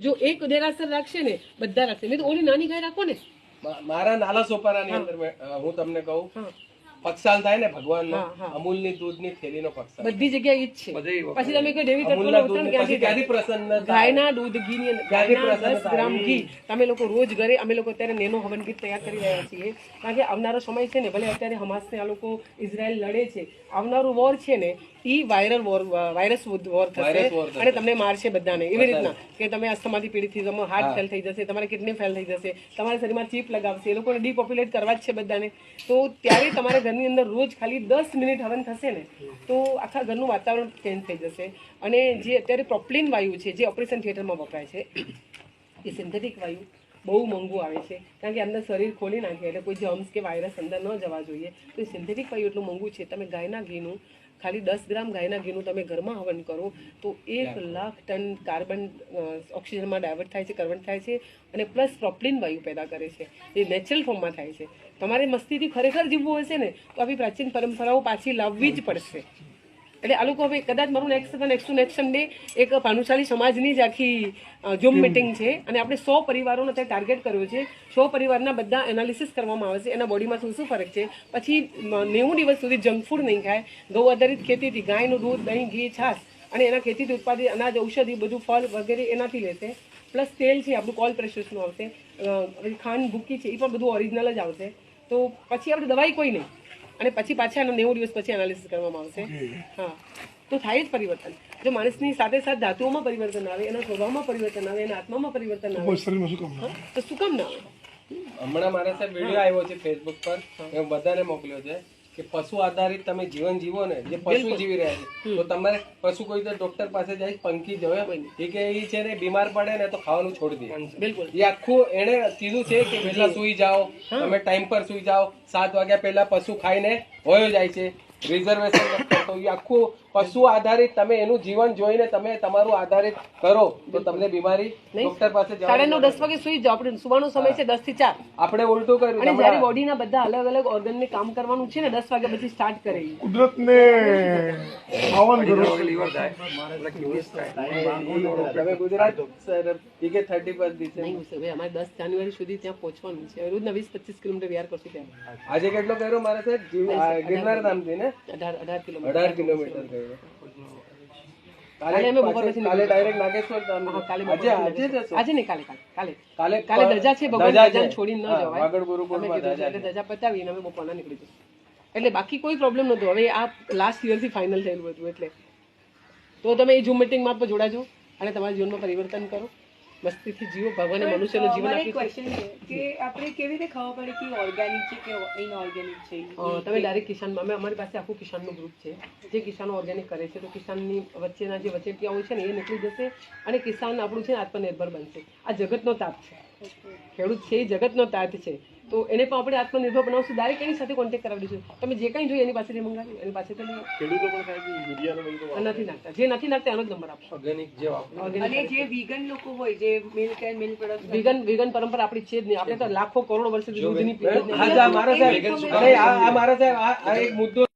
જો એક દેરાસર રાખશે ને બધા રાખશે. મેં તો ઓલી નાની ગાય રાખો ને. મારા નાલા સોપારાની અંદર હું તમને કહું પક્ષાલ થાય ને ભગવાનનો અમૂલની દૂધની થેલીનો પક્ષાલ બધી જગ્યાએ ઈ જ છે. પછી તમે કહો દેવી ક્યાંથી પ્રસન્ન ગાયના દૂધ ઘી ગાયના 10 ગ્રામ ઘી તમે લોકો રોજ ઘરે અમે લોકો અત્યારે નેનો હવન ગીત તૈયાર કરી રહ્યા છીએ. કારણ કે આવનારો સમય છે ને, ભલે અત્યારે હમાસને આ લોકો ઇઝરાયલ લડે છે, આવનારું વોર છે ને ઈ વાયરસ વોર થશે અને તમને મારશે બધાને. એવી રીતના કે તમે અસ્થમાથી પીડિત થઈ જશો, હાર્ટ ફેલ થઈ જશે, તમારે કિડની ફેલ થઈ જશે, તમારા શરીરમાં ચીપ લગાવશે, એ લોકોને ડીપોપ્યુલેટ કરવા જ છે બધાને. તો ત્યારે તમારે ઘરની અંદર રોજ ખાલી 10 મિનિટ હવન થશે ને તો આખા ઘરનું વાતાવરણ ચેન્જ થઈ જશે. અને જે અત્યારે પ્રોપ્લિન વાયુ છે જે ઓપરેશન થિયેટરમાં વપરાય છે એ સિન્થેટિક વાયુ બહુ મોંઘું આવે છે. કારણ કે અંદર શરીર ખોલી નાખે એટલે કોઈ જર્મ્સ કે વાયરસ અંદર ન જવા જોઈએ. તો એ સિન્થેટિક વાયુ એટલું મોંઘું છે. તમે ગાયના ઘીનું ખાલી 10 ગ્રામ ગાયના ઘીનું તમે ઘરમાં હવન કરો તો 1 લાખ ટન કાર્બન ઓક્સિજનમાં ડાયવર્ટ થાય છે, કન્વર્ટ થાય છે અને પ્લસ પ્રોપ્લિન વાયુ પેદા કરે છે. એ નેચરલ ફોર્મમાં થાય છે. તમારે મસ્તીથી ખરેખર જીવવું હશે ને તો આવી પ્રાચીન પરંપરાઓ પાછી લાવવી જ પડશે. એટલે આ લોકો હવે કદાચ મારું નેક્સ્ટ સન્ડે એક ભાનુશાલી સમાજની જ આખી ઝૂમ મિટિંગ છે અને આપણે 100 પરિવારોનો ત્યાં ટાર્ગેટ કર્યો છે. 100 પરિવારના બધા એનાલિસિસ કરવામાં આવે છે, એના બોડીમાં શું શું ફરક છે. પછી 90 દિવસ સુધી જંક ફૂડ નહીં ખાય, ગૌ આધારિત ખેતીથી ગાયનું દૂધ, દહીં, ઘી, છાશ અને એના ખેતીથી ઉત્પાદિત અનાજ, ઔષધિ, બધું ફળ વગેરે એનાથી લેશે. પ્લસ તેલ છે આપણું કોલ પ્રેશરનું આવશે, ખાંડ ભૂકી છે એ પણ બધું ઓરિજિનલ જ આવશે. તો પછી આપણે દવાઈ કોઈ નહીં અને પછી પાછા 90 દિવસ પછી એનાલિસિસ કરવામાં આવશે. હા, તો થાય જ પરિવર્તન. જો માણસની સાથે સાથે ધાતુઓમાં પરિવર્તન આવે, એના સ્વભાવમાં પરિવર્તન આવે, એના આત્મામાં પરિવર્તન આવે તો શું કામ ના આવે? હમણાં મારા સાહેબ વિડીયો આવ્યો છે ફેસબુક પર, મેં બધાને મોકલ્યો છે કે પશુ આધારિત તમે જીવન જીવો ને, જે પશુ જીવી રહ્યા છે તો તમારે પશુ કોઈ તો ડોક્ટર પાસે જાય પંખી જોયો એ કે એ છે ને બીમાર પડે ને તો ખાવાનું છોડી દે. બિલકુલ એ આખું એને કીધું છે કે પહેલા સુઈ જાઓ, તમે ટાઈમ પર સુઈ જાઓ, 7 વાગ્યા પહેલા પશુ ખાઈને હોયો જાય છે, રિઝર્વેશન કરતો. એ આખું પશુ આધારિત તમે એનું જીવન જોઈને તમે તમારું આધારિત કરો તો તમને બીમારી ડોક્ટર પાસે 9:30 10 વાગે સુઈ જાઓ. આપણે સુવાનો સમય છે 10 થી 4. આપણે ઉલટું કર્યું અને જ્યારે બોડીના બધા અલગ અલગ ઓર્ગનને કામ કરવાનું છે ને 10 વાગ્યા પછી સ્ટાર્ટ કરે. કુદરતને આહવાન કરો. તમે ગુજરાત સર કે 31 દિવસે નહીં હવે અમારે 10 જાન્યુઆરી સુધી ત્યાં પહોંચવાનું છે. રોજના 20-25 કિલોમીટર વિહાર કરશું ત્યાં. આજે કેટલો કર્યો મારે સાહેબ? ગિરનાર ધામથી ને 18 કિલોમીટર. 18 કિલોમીટર કર્યો. કાલે અમે બપોર પછી કાલે ડાયરેક્ટ નાગેશ્વર ધામ. હા, કાલે આજે નહીં, કાલે કાલે ધજા છે, ભગવાન ધજાને છોડીને ન જવાય. વાગડ ગુરુકુળમાં ધજા એટલે ધજા પતાવીને અમે બપોરના નીકળી જશું. એટલે બાકી કોઈ પ્રોબ્લેમ નહોતો. હવે આ લાસ્ટ યરથી ફાઇનલ થયેલું હતું. એટલે તો તમે એ ઝૂમ મિટિંગમાં પણ જોડાજો અને તમારા જીવનમાં પરિવર્તન કરો, મસ્તીથી જીવો. ભગવાને મનુષ્યનું જીવન આપ્યું ક્વેશ્ચન છે કે આપણે કેવી રીતે ખબર પડે કે ઓર્ગેનિક છે કે ઇનઓર્ગેનિક છે? તમે ડાયરેક્ટ કિસાનમાં, અમારી પાસે આખું કિસાનનું ગ્રુપ છે જે કિસાનો ઓર્ગેનિક કરે છે. તો કિસાનની વચ્ચેના જે વચેટિયાઓ છે ને એ નીકળી જશે અને કિસાન આપણું છે ને આત્મનિર્ભર બનશે. આ જગતનો તાત છે. ખેડૂત છે એ જગતનો તાત છે. તો એને પણ આપણે આત્મનિર્ભર બનાવશું. ડાયરેક્ટ એની સાથે કોન્ટેક્ટ કરાવી દઈશું. તમે જે કંઈ જોઈએ એની પાસેથી મંગાવી, એની પાસેથી લઈ. ખેડૂતો પણ થાય કે યુરિયાનો નથી નાખતા. જે નથી નાખતા એનો જ નંબર આપશો. ઓર્ગેનિક જે અને જે વીગન લોકો હોય, જે milk and milk product, vegan પરંપરા આપણી છે જ નહીં. આપણે તો લાખો કરોડો વર્ષથી દૂધની પીધી જ નહીં. હા મારા સાહેબ, આ મારા સાહેબ આ એક મુદ્દો